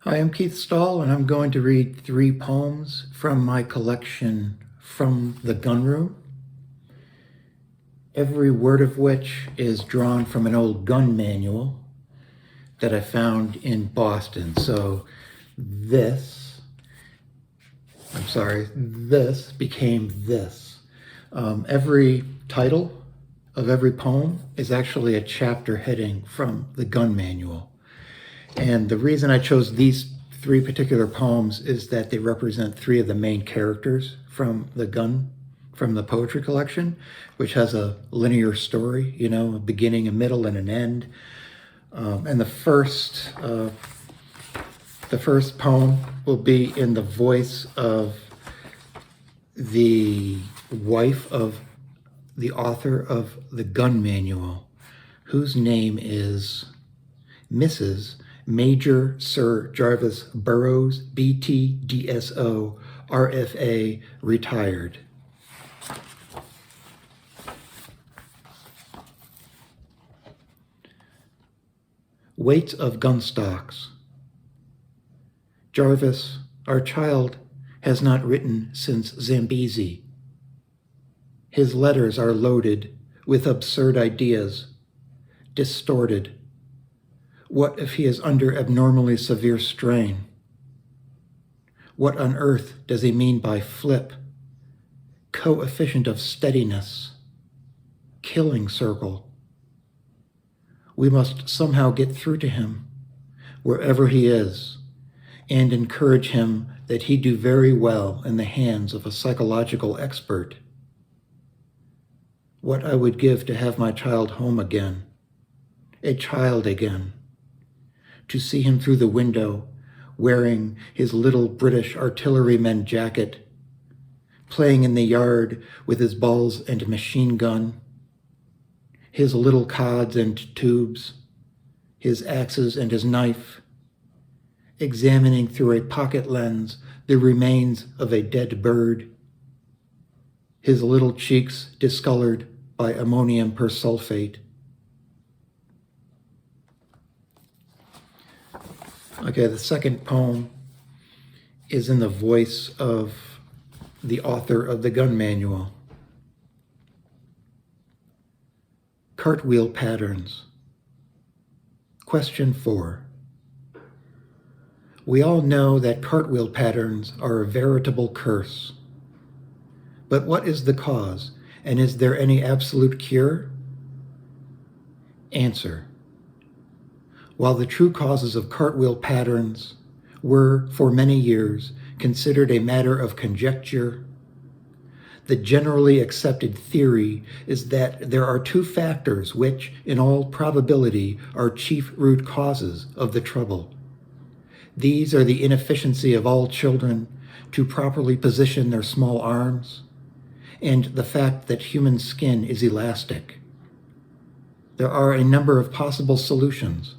Hi, I'm Keith Stahl, and I'm going to read 3 poems from my collection From the Gunroom, every word of which is drawn from an old gun manual that I found in Boston. So this became this. Every title of every poem is actually a chapter heading from the gun manual. And the reason I chose these 3 particular poems is that they represent 3 of the main characters from the poetry collection, which has a linear story, a beginning, a middle, and an end. And the first poem will be in the voice of the wife of the author of the gun manual, whose name is Mrs. Major Sir Jarvis Burroughs, BT, DSO, RFA, retired. Weight of gun stocks. Jarvis, our child, has not written since Zambezi. His letters are loaded with absurd ideas, distorted. What if he is under abnormally severe strain? What on earth does he mean by flip, coefficient of steadiness, killing circle? We must somehow get through to him, wherever he is, and encourage him that he do very well in the hands of a psychological expert. What I would give to have my child home again, a child again, to see him through the window, wearing his little British artilleryman jacket, playing in the yard with his balls and machine gun, his little cods and tubes, his axes and his knife, examining through a pocket lens the remains of a dead bird, his little cheeks discolored by ammonium persulfate. Okay, the second poem is in the voice of the author of the gun manual. Cartwheel patterns. Question 4. We all know that cartwheel patterns are a veritable curse. But what is the cause, and is there any absolute cure? Answer. While the true causes of cartwheel patterns were, for many years, considered a matter of conjecture, the generally accepted theory is that there are 2 factors which, in all probability, are chief root causes of the trouble. These are the inefficiency of all children to properly position their small arms, and the fact that human skin is elastic. There are a number of possible solutions,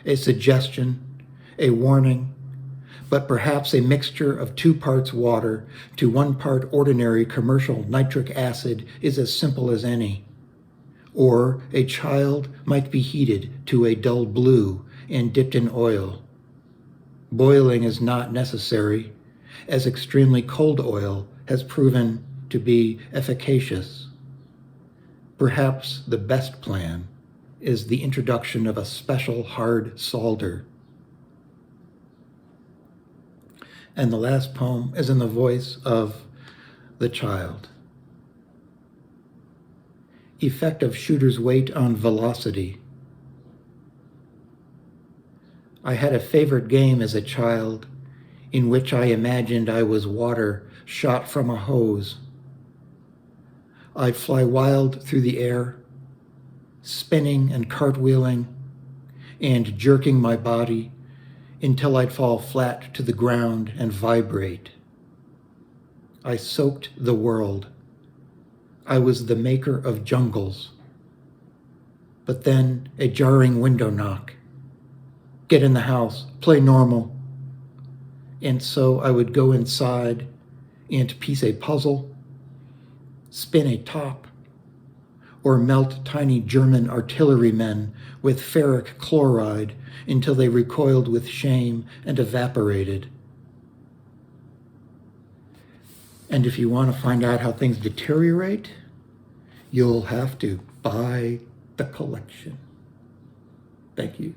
a suggestion, a warning, but perhaps a mixture of 2 parts water to 1 part ordinary commercial nitric acid is as simple as any. Or a child might be heated to a dull blue and dipped in oil. Boiling is not necessary, as extremely cold oil has proven to be efficacious. Perhaps the best plan is the introduction of a special hard solder. And the last poem is in the voice of the child. Effect of shooter's weight on velocity. I had a favorite game as a child in which I imagined I was water shot from a hose. I'd fly wild through the air, spinning and cartwheeling and jerking my body until I'd fall flat to the ground and vibrate. I soaked the world. I was the maker of jungles. But then a jarring window knock. Get in the house, play normal. And so I would go inside and piece a puzzle, spin a top, or melt tiny German artillerymen with ferric chloride until they recoiled with shame and evaporated. And if you want to find out how things deteriorate, you'll have to buy the collection. Thank you.